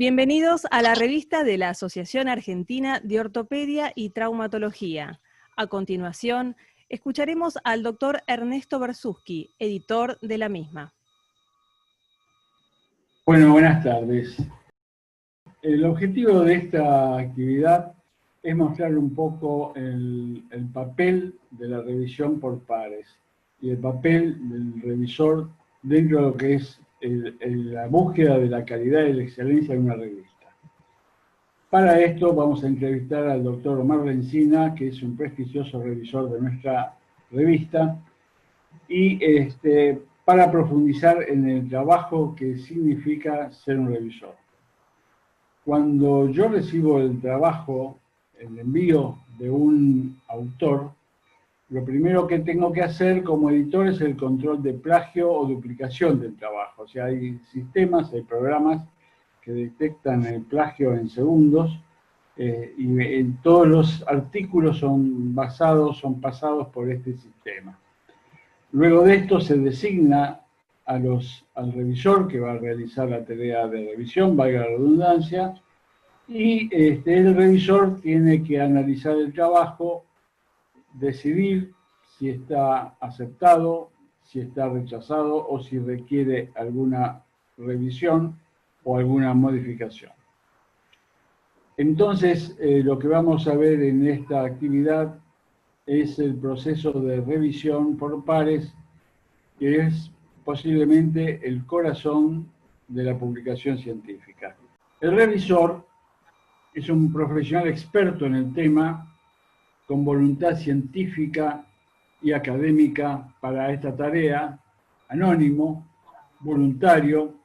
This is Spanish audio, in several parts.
Bienvenidos a la revista de la Asociación Argentina de Ortopedia y Traumatología. A continuación, escucharemos al doctor Ernesto Bersuski, editor de la misma. Bueno, buenas tardes. El objetivo de esta actividad es mostrar un poco el papel de la revisión por pares y el papel del revisor dentro de lo que es la búsqueda de la calidad y la excelencia de una revista. Para esto vamos a entrevistar al doctor Omar Lencina, que es un prestigioso revisor de nuestra revista, y para profundizar en el trabajo que significa ser un revisor. Cuando yo recibo el trabajo, el envío de un autor, lo primero que tengo que hacer como editor es el control de plagio o duplicación del trabajo. O sea, hay sistemas, hay programas que detectan el plagio en segundos y en todos los artículos son pasados por este sistema. Luego de esto se designa al revisor que va a realizar la tarea de revisión, valga la redundancia, y el revisor tiene que analizar el trabajo, decidir si está aceptado, si está rechazado o si requiere alguna revisión o alguna modificación. Entonces, lo que vamos a ver en esta actividad es el proceso de revisión por pares, que es posiblemente el corazón de la publicación científica. El revisor es un profesional experto en el tema, con voluntad científica y académica para esta tarea, anónimo, voluntario.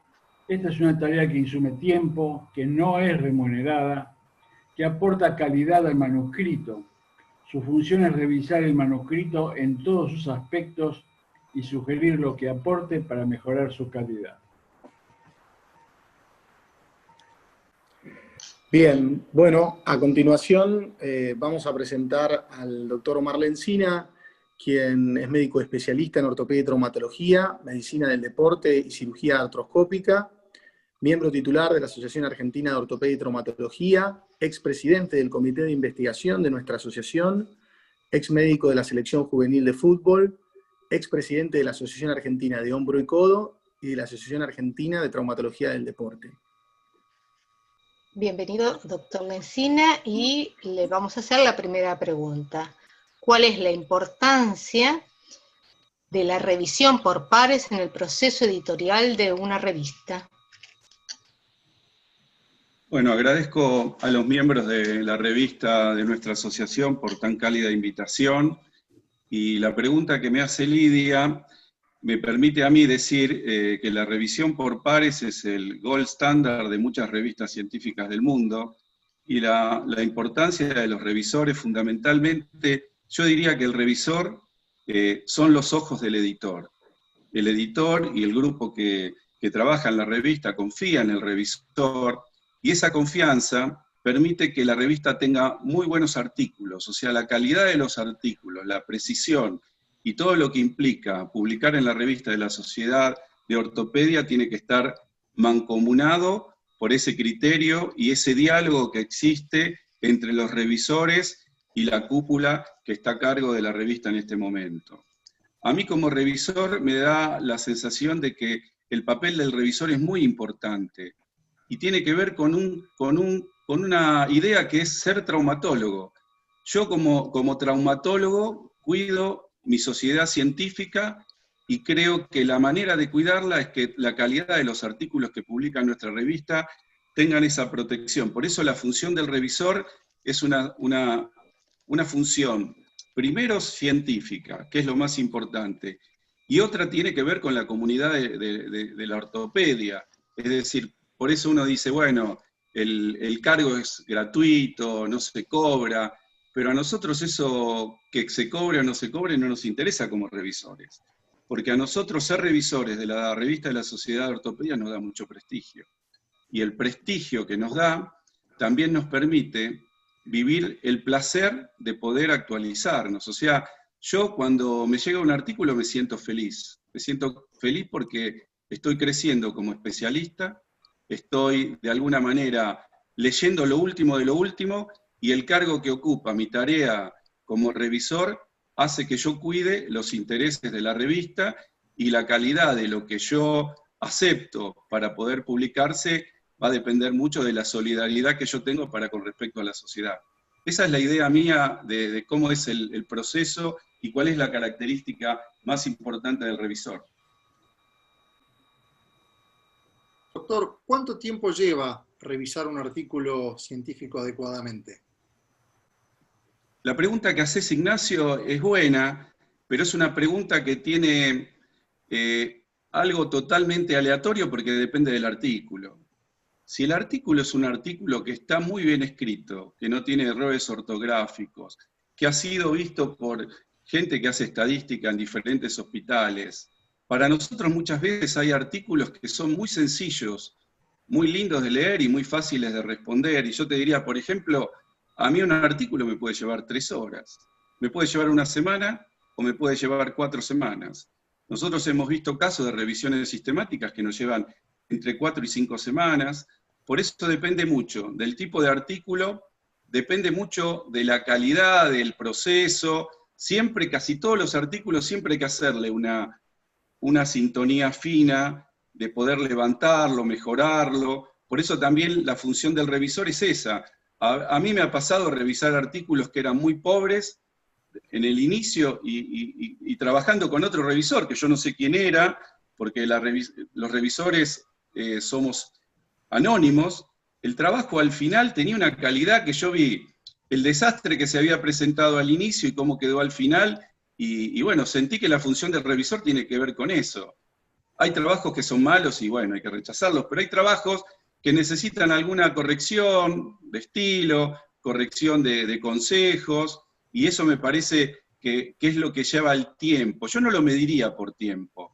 Esta es una tarea que insume tiempo, que no es remunerada, que aporta calidad al manuscrito. Su función es revisar el manuscrito en todos sus aspectos y sugerir lo que aporte para mejorar su calidad. Bien, bueno, a continuación vamos a presentar al doctor Omar Lencina, quien es médico especialista en ortopedia y traumatología, medicina del deporte y cirugía artroscópica, miembro titular de la Asociación Argentina de Ortopedia y Traumatología, expresidente del Comité de Investigación de nuestra asociación, ex médico de la Selección Juvenil de Fútbol, expresidente de la Asociación Argentina de Hombro y Codo y de la Asociación Argentina de Traumatología del Deporte. Bienvenido, doctor Lencina, y le vamos a hacer la primera pregunta. ¿Cuál es la importancia de la revisión por pares en el proceso editorial de una revista? Bueno, agradezco a los miembros de la revista de nuestra asociación por tan cálida invitación, y la pregunta que me hace Lidia me permite a mí decir que la revisión por pares es el gold standard de muchas revistas científicas del mundo, y la importancia de los revisores fundamentalmente, yo diría que el revisor son los ojos del editor. El editor y el grupo que trabaja en la revista confía en el revisor, y esa confianza permite que la revista tenga muy buenos artículos, o sea, la calidad de los artículos, la precisión y todo lo que implica publicar en la revista de la Sociedad de Ortopedia tiene que estar mancomunado por ese criterio y ese diálogo que existe entre los revisores y la cúpula que está a cargo de la revista en este momento. A mí como revisor me da la sensación de que el papel del revisor es muy importante y tiene que ver con una idea que es ser traumatólogo. Yo como traumatólogo cuido mi sociedad científica y creo que la manera de cuidarla es que la calidad de los artículos que publica nuestra revista tengan esa protección. Por eso la función del revisor es una función, primero científica, que es lo más importante, y otra tiene que ver con la comunidad de la ortopedia. Es decir, por eso uno dice, bueno, el cargo es gratuito, no se cobra, pero a nosotros eso que se cobre o no se cobre no nos interesa como revisores, porque a nosotros ser revisores de la revista de la Sociedad de Ortopedia nos da mucho prestigio. Y el prestigio que nos da también nos permite vivir el placer de poder actualizarnos. O sea, yo cuando me llega un artículo me siento feliz porque estoy creciendo como especialista, estoy de alguna manera leyendo lo último de lo último, y el cargo que ocupa mi tarea como revisor hace que yo cuide los intereses de la revista, y la calidad de lo que yo acepto para poder publicarse va a depender mucho de la solidaridad que yo tengo para con respecto a la sociedad. Esa es la idea mía de cómo es el proceso y cuál es la característica más importante del revisor. Doctor, ¿cuánto tiempo lleva revisar un artículo científico adecuadamente? La pregunta que haces, Ignacio, es buena, pero es una pregunta que tiene algo totalmente aleatorio porque depende del artículo. Si el artículo es un artículo que está muy bien escrito, que no tiene errores ortográficos, que ha sido visto por gente que hace estadística en diferentes hospitales, para nosotros muchas veces hay artículos que son muy sencillos, muy lindos de leer y muy fáciles de responder. Y yo te diría, por ejemplo, a mí un artículo me puede llevar 3 horas, me puede llevar una semana o me puede llevar 4 semanas. Nosotros hemos visto casos de revisiones sistemáticas que nos llevan entre 4 y 5 semanas. Por eso depende mucho del tipo de artículo, depende mucho de la calidad del proceso. Siempre, casi todos los artículos, siempre hay que hacerle una sintonía fina de poder levantarlo, mejorarlo. Por eso también la función del revisor es esa. A mí me ha pasado revisar artículos que eran muy pobres en el inicio y trabajando con otro revisor, que yo no sé quién era, porque los revisores somos anónimos. El trabajo al final tenía una calidad que yo vi el desastre que se había presentado al inicio y cómo quedó al final, y bueno, sentí que la función del revisor tiene que ver con eso. Hay trabajos que son malos y bueno, hay que rechazarlos, pero hay trabajos que necesitan alguna corrección de estilo, corrección de consejos, y eso me parece que es lo que lleva el tiempo. Yo no lo mediría por tiempo,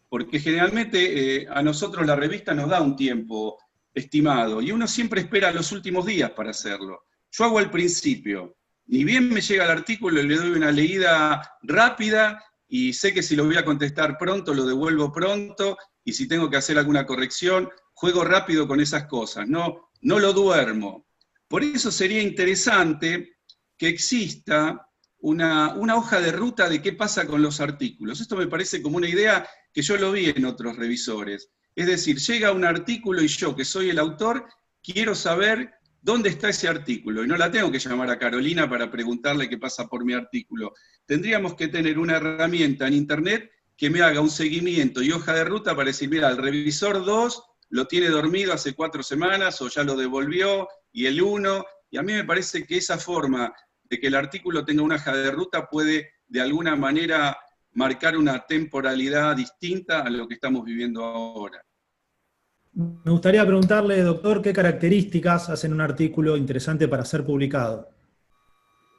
porque generalmente a nosotros la revista nos da un tiempo estimado, y uno siempre espera los últimos días para hacerlo. Yo hago al principio, ni bien me llega el artículo, le doy una leída rápida, y sé que si lo voy a contestar pronto, lo devuelvo pronto, y si tengo que hacer alguna corrección, juego rápido con esas cosas, no lo duermo. Por eso sería interesante que exista una hoja de ruta de qué pasa con los artículos. Esto me parece como una idea que yo lo vi en otros revisores. Es decir, llega un artículo y yo, que soy el autor, quiero saber dónde está ese artículo. Y no la tengo que llamar a Carolina para preguntarle qué pasa por mi artículo. Tendríamos que tener una herramienta en Internet que me haga un seguimiento y hoja de ruta para decir, mira, el revisor 2 lo tiene dormido hace 4 semanas o ya lo devolvió, y el 1, y a mí me parece que esa forma de que el artículo tenga una hoja de ruta puede de alguna manera marcar una temporalidad distinta a lo que estamos viviendo ahora. Me gustaría preguntarle, doctor, ¿qué características hacen un artículo interesante para ser publicado?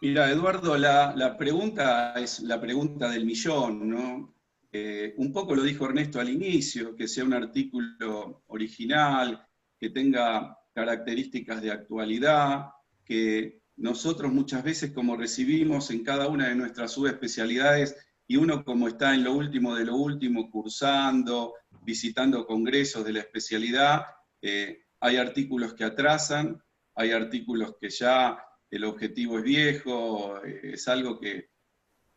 Mira, Eduardo, la pregunta es la pregunta del millón, ¿no? Un poco lo dijo Ernesto al inicio, que sea un artículo original, que tenga características de actualidad, que nosotros muchas veces, como recibimos en cada una de nuestras subespecialidades, y uno como está en lo último de lo último, cursando, visitando congresos de la especialidad, hay artículos que atrasan, hay artículos que ya el objetivo es viejo, es algo que...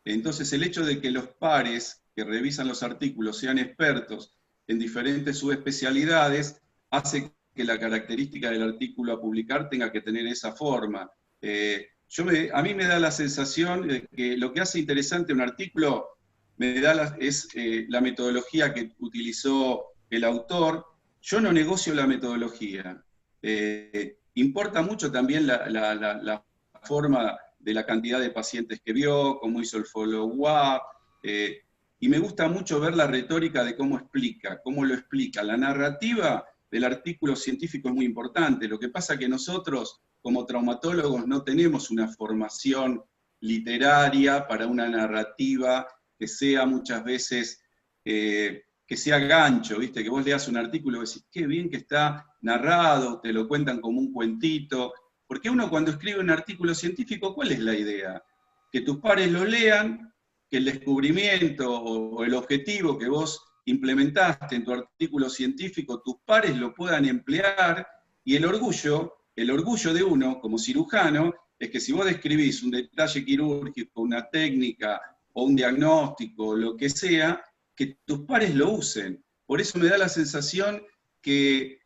Entonces el hecho de que los pares que revisan los artículos sean expertos en diferentes subespecialidades hace que la característica del artículo a publicar tenga que tener esa forma. A mí me da la sensación de que lo que hace interesante un artículo es la metodología que utilizó el autor. Yo no negocio la metodología. Importa mucho también la forma de la cantidad de pacientes que vio, cómo hizo el follow-up, y me gusta mucho ver la retórica de cómo lo explica. La narrativa del artículo científico es muy importante. Lo que pasa es que nosotros, como traumatólogos, no tenemos una formación literaria para una narrativa que sea muchas veces, que sea gancho, ¿viste? Que vos leas un artículo y decís, qué bien que está narrado, te lo cuentan como un cuentito. Porque uno cuando escribe un artículo científico, ¿cuál es la idea? Que tus pares lo lean, que el descubrimiento o el objetivo que vos implementaste en tu artículo científico, tus pares lo puedan emplear, y el orgullo de uno como cirujano es que si vos describís un detalle quirúrgico, una técnica o un diagnóstico, lo que sea, que tus pares lo usen. Por eso me da la sensación que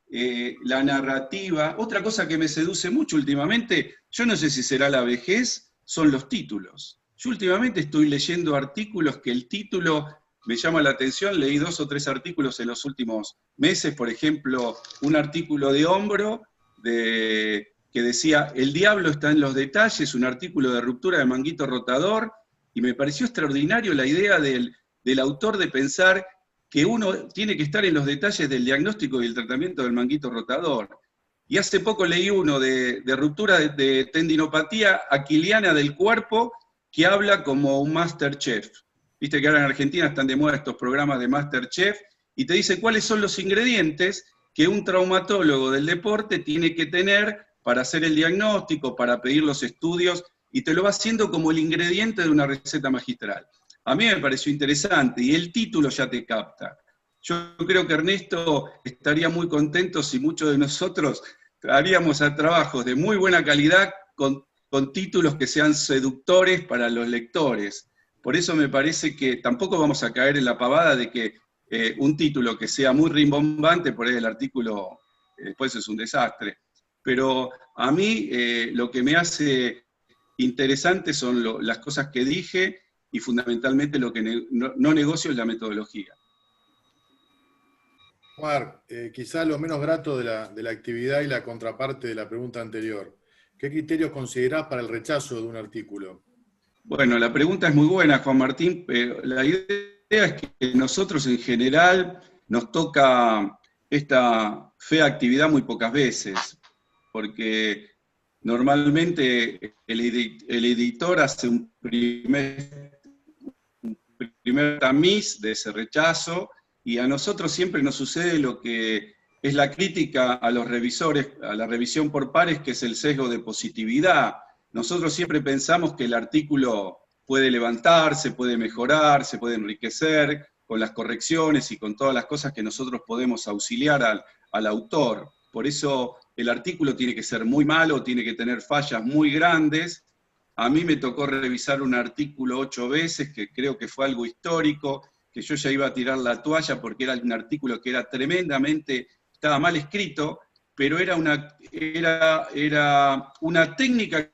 la narrativa, otra cosa que me seduce mucho últimamente, yo no sé si será la vejez, son los títulos. Yo últimamente estoy leyendo artículos que el título me llama la atención, leí 2 o 3 artículos en los últimos meses, por ejemplo, un artículo de Hombro que decía, el diablo está en los detalles, un artículo de ruptura de manguito rotador, y me pareció extraordinario la idea del autor de pensar que uno tiene que estar en los detalles del diagnóstico y el tratamiento del manguito rotador. Y hace poco leí uno de ruptura de tendinopatía aquiliana del cuerpo, que habla como un Masterchef. Viste que ahora en Argentina están de moda estos programas de Masterchef, y te dice cuáles son los ingredientes que un traumatólogo del deporte tiene que tener para hacer el diagnóstico, para pedir los estudios, y te lo va haciendo como el ingrediente de una receta magistral. A mí me pareció interesante, y el título ya te capta. Yo creo que Ernesto estaría muy contento si muchos de nosotros haríamos a trabajos de muy buena calidad con títulos que sean seductores para los lectores. Por eso me parece que tampoco vamos a caer en la pavada de que un título que sea muy rimbombante, por ahí el artículo después es un desastre. Pero a mí lo que me hace interesante son las cosas que dije, y fundamentalmente lo que no negocio es la metodología. Omar, quizás lo menos grato de la actividad y la contraparte de la pregunta anterior. ¿Qué criterios considerás para el rechazo de un artículo? Bueno, la pregunta es muy buena, Juan Martín, pero la idea es que nosotros en general nos toca esta fea actividad muy pocas veces, porque normalmente el editor hace un primer tamiz de ese rechazo, y a nosotros siempre nos sucede lo que es la crítica a los revisores, a la revisión por pares, que es el sesgo de positividad. Nosotros siempre pensamos que el artículo puede levantarse, puede mejorar, se puede enriquecer con las correcciones y con todas las cosas que nosotros podemos auxiliar al autor. Por eso el artículo tiene que ser muy malo, tiene que tener fallas muy grandes. A mí me tocó revisar un artículo 8 veces, que creo que fue algo histórico, que yo ya iba a tirar la toalla porque era un artículo que era tremendamente, estaba mal escrito, pero era una técnica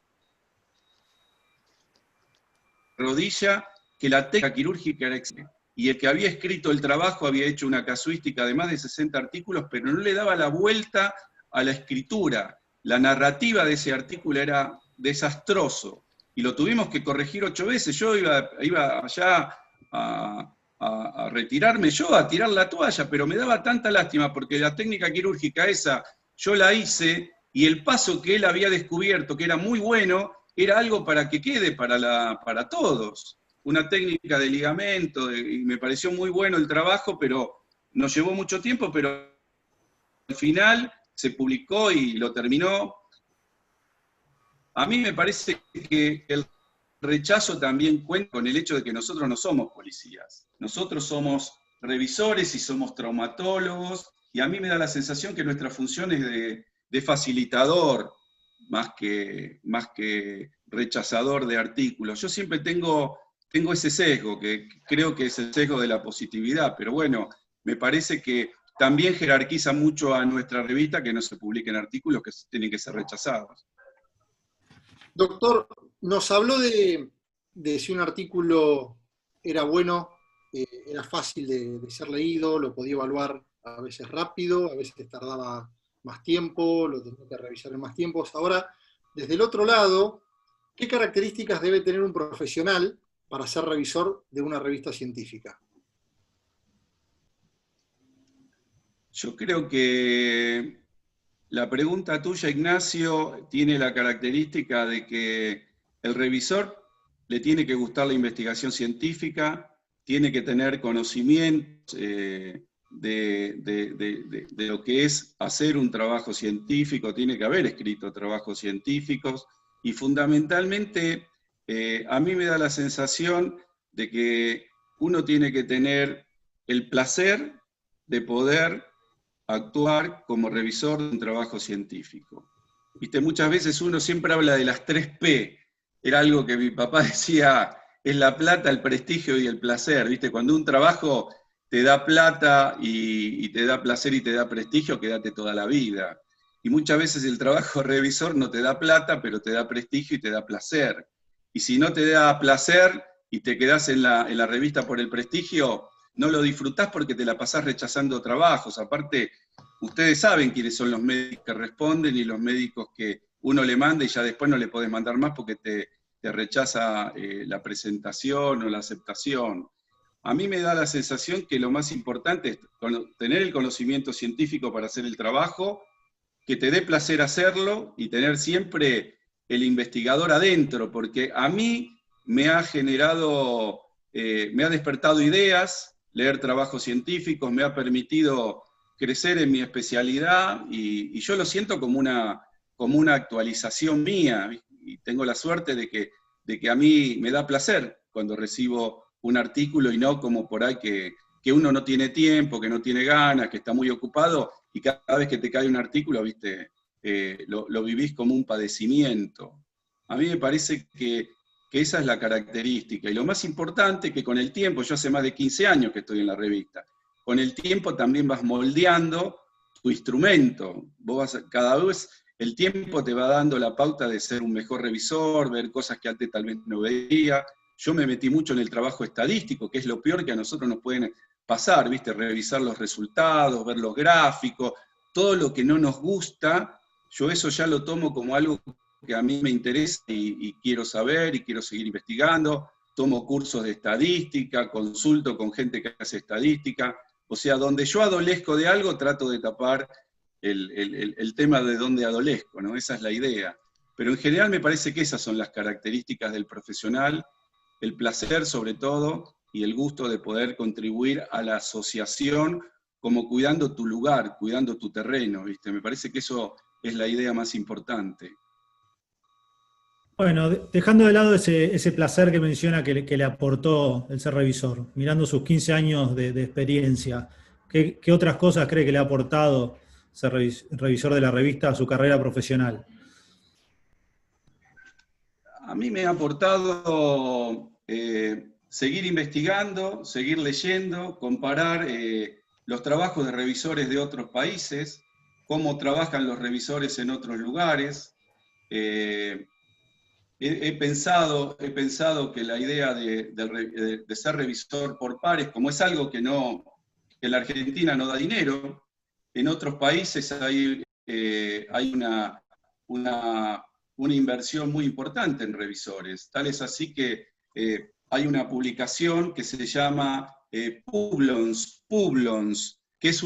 rodilla que la técnica quirúrgica era excelente. Y el que había escrito el trabajo había hecho una casuística de más de 60 artículos, pero no le daba la vuelta a la escritura. La narrativa de ese artículo era desastroso, y lo tuvimos que corregir 8 veces. Yo iba allá a retirarme yo, a tirar la toalla, pero me daba tanta lástima porque la técnica quirúrgica esa yo la hice, y el paso que él había descubierto, que era muy bueno, era algo para que quede para todos. Una técnica de ligamento, y me pareció muy bueno el trabajo, pero nos llevó mucho tiempo, pero al final se publicó y lo terminó. A mí me parece que el rechazo también cuenta con el hecho de que nosotros no somos policías. Nosotros somos revisores y somos traumatólogos, y a mí me da la sensación que nuestra función es de facilitador, más que rechazador de artículos. Yo siempre tengo ese sesgo, que creo que es el sesgo de la positividad, pero bueno, me parece que también jerarquiza mucho a nuestra revista que no se publiquen artículos que tienen que ser rechazados. Doctor, nos habló de si un artículo era bueno, era fácil de ser leído, lo podía evaluar a veces rápido, a veces tardaba más tiempo, lo tenía que revisar en más tiempos. Ahora, desde el otro lado, ¿qué características debe tener un profesional para ser revisor de una revista científica? Yo creo que la pregunta tuya, Ignacio, tiene la característica de que el revisor le tiene que gustar la investigación científica, tiene que tener conocimientos de lo que es hacer un trabajo científico, tiene que haber escrito trabajos científicos, y fundamentalmente a mí me da la sensación de que uno tiene que tener el placer de poder actuar como revisor de un trabajo científico. ¿Viste? Muchas veces uno siempre habla de las 3P, era algo que mi papá decía, es la plata, el prestigio y el placer. ¿Viste? Cuando un trabajo te da plata y te da placer y te da prestigio, quédate toda la vida. Y muchas veces el trabajo revisor no te da plata, pero te da prestigio y te da placer. Y si no te da placer y te quedás en la revista por el prestigio, no lo disfrutás porque te la pasás rechazando trabajos. Aparte, ustedes saben quiénes son los médicos que responden y los médicos que uno le manda y ya después no le podés mandar más porque te rechaza la presentación o la aceptación. A mí me da la sensación que lo más importante es tener el conocimiento científico para hacer el trabajo, que te dé placer hacerlo y tener siempre el investigador adentro, porque a mí me ha generado, me ha despertado ideas, leer trabajos científicos, me ha permitido crecer en mi especialidad y yo lo siento como una actualización mía, y tengo la suerte de que a mí me da placer cuando recibo un artículo y no como por ahí que uno no tiene tiempo, que no tiene ganas, que está muy ocupado, y cada vez que te cae un artículo, ¿viste? Lo vivís como un padecimiento. A mí me parece que esa es la característica. Y lo más importante, que con el tiempo, yo hace más de 15 años que estoy en la revista, con el tiempo también vas moldeando tu instrumento. Cada vez el tiempo te va dando la pauta de ser un mejor revisor, ver cosas que antes tal vez no veía. Yo me metí mucho en el trabajo estadístico, que es lo peor que a nosotros nos pueden pasar, ¿viste? Revisar los resultados, ver los gráficos, todo lo que no nos gusta, yo eso ya lo tomo como algo que a mí me interesa y quiero saber y quiero seguir investigando. Tomo cursos de estadística, consulto con gente que hace estadística. O sea, donde yo adolezco de algo, trato de tapar el tema de donde adolezco, ¿no? Esa es la idea. Pero en general me parece que esas son las características del profesional, el placer sobre todo, y el gusto de poder contribuir a la asociación como cuidando tu lugar, cuidando tu terreno, ¿viste? Me parece que eso es la idea más importante. Bueno, dejando de lado ese placer que menciona que le aportó el ser revisor, mirando sus 15 años de experiencia, ¿qué otras cosas cree que le ha aportado ser revisor de la revista a su carrera profesional? A mí me ha aportado seguir investigando, seguir leyendo, comparar los trabajos de revisores de otros países, cómo trabajan los revisores en otros lugares. He pensado que la idea de ser revisor por pares, como es algo que la Argentina no da dinero, en otros países hay una inversión muy importante en revisores. Tal es así que hay una publicación que se llama Publons, que es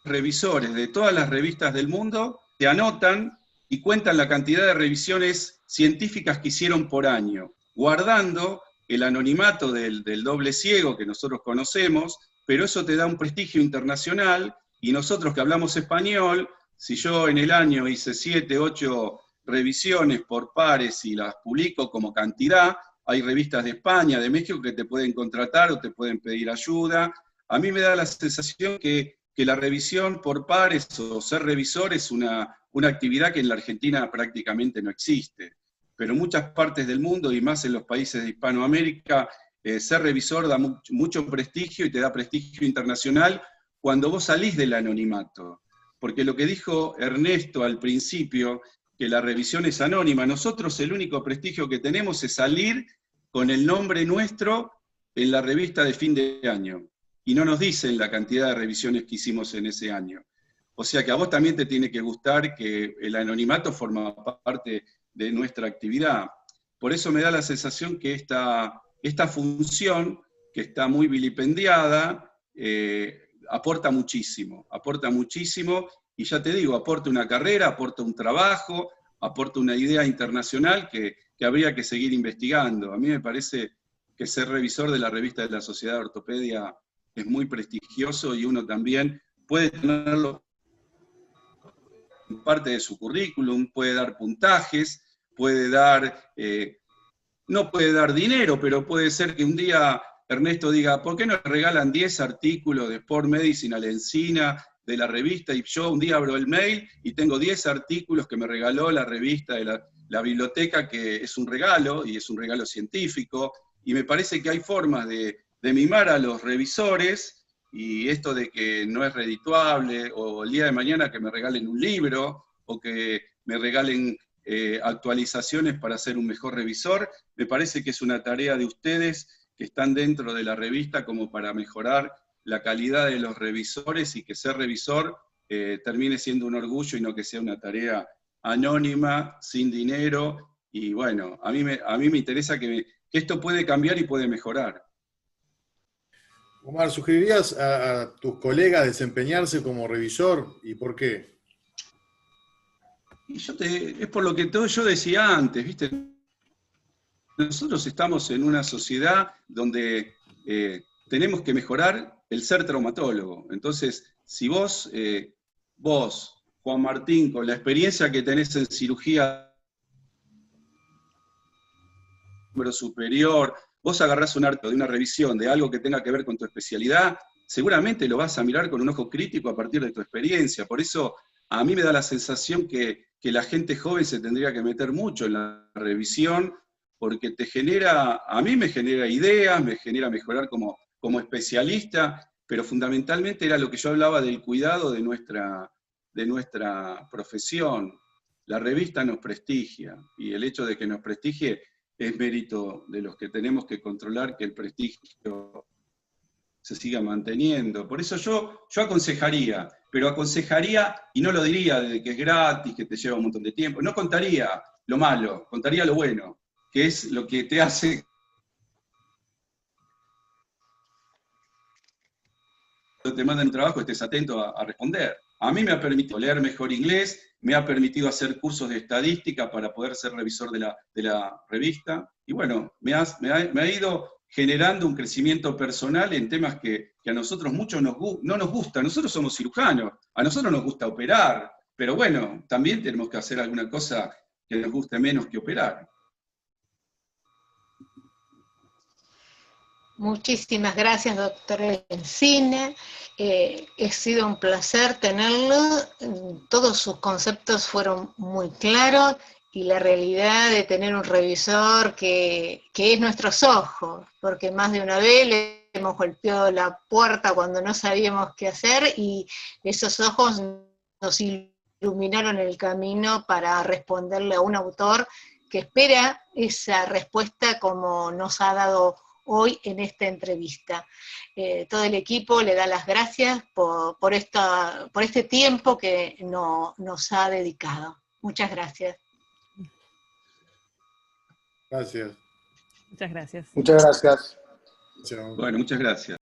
revisores de todas las revistas del mundo se anotan y cuentan la cantidad de revisiones científicas que hicieron por año, guardando el anonimato del doble ciego que nosotros conocemos, pero eso te da un prestigio internacional, y nosotros que hablamos español, si yo en el año hice 7, 8 revisiones por pares y las publico como cantidad, hay revistas de España, de México que te pueden contratar o te pueden pedir ayuda. A mí me da la sensación que la revisión por pares o ser revisor es una actividad que en la Argentina prácticamente no existe. Pero en muchas partes del mundo, y más en los países de Hispanoamérica, ser revisor da mucho prestigio y te da prestigio internacional cuando vos salís del anonimato. Porque lo que dijo Ernesto al principio, que la revisión es anónima, nosotros el único prestigio que tenemos es salir con el nombre nuestro en la revista de fin de año. Y no nos dicen la cantidad de revisiones que hicimos en ese año. O sea que a vos también te tiene que gustar que el anonimato forma parte de nuestra actividad. Por eso me da la sensación que esta función, que está muy vilipendiada, aporta muchísimo, y ya te digo, aporta una carrera, aporta un trabajo, aporta una idea internacional que habría que seguir investigando. A mí me parece que ser revisor de la revista de la Sociedad de Ortopedia es muy prestigioso y uno también puede tenerlo en parte de su currículum, puede dar puntajes, puede dar no puede dar dinero, pero puede ser que un día Ernesto diga, ¿por qué no regalan 10 artículos de Sport Medicine a la Encina, de la revista? Y yo un día abro el mail y tengo 10 artículos que me regaló la revista de la biblioteca, que es un regalo, y es un regalo científico, y me parece que hay formas de mimar a los revisores, y esto de que no es redituable, o el día de mañana que me regalen un libro, o que me regalen actualizaciones para ser un mejor revisor, me parece que es una tarea de ustedes que están dentro de la revista como para mejorar la calidad de los revisores, y que ser revisor termine siendo un orgullo y no que sea una tarea anónima, sin dinero. Y bueno, a mí me interesa que esto puede cambiar y puede mejorar. Omar, ¿sugerirías a tus colegas desempeñarse como revisor y por qué? Y es por lo que yo decía antes, ¿viste? Nosotros estamos en una sociedad donde tenemos que mejorar el ser traumatólogo. Entonces, si vos, Juan Martín, con la experiencia que tenés en cirugía superior, vos agarrás un arte de una revisión de algo que tenga que ver con tu especialidad, seguramente lo vas a mirar con un ojo crítico a partir de tu experiencia. Por eso a mí me da la sensación que la gente joven se tendría que meter mucho en la revisión, porque a mí me genera ideas, me genera mejorar como especialista, pero fundamentalmente era lo que yo hablaba del cuidado de nuestra profesión. La revista nos prestigia, y el hecho de que nos prestigie es mérito de los que tenemos que controlar que el prestigio se siga manteniendo. Por eso yo aconsejaría, pero aconsejaría, y no lo diría de que es gratis, que te lleva un montón de tiempo, no contaría lo malo, contaría lo bueno, que es lo que te hace que te mandan un trabajo estés atento a responder. A mí me ha permitido leer mejor inglés, me ha permitido hacer cursos de estadística para poder ser revisor de la revista, y bueno, me ha ido generando un crecimiento personal en temas que a nosotros muchos no nos gusta. Nosotros somos cirujanos, a nosotros nos gusta operar, pero bueno, también tenemos que hacer alguna cosa que nos guste menos que operar. Muchísimas gracias, doctor Encina. Ha sido un placer tenerlo. Todos sus conceptos fueron muy claros, y la realidad de tener un revisor que es nuestros ojos, porque más de una vez le hemos golpeado la puerta cuando no sabíamos qué hacer, y esos ojos nos iluminaron el camino para responderle a un autor que espera esa respuesta como nos ha dado hoy en esta entrevista. Todo el equipo le da las gracias por este tiempo que nos ha dedicado. Muchas gracias. Gracias. Muchas gracias. Muchas gracias. Chao. Bueno, muchas gracias.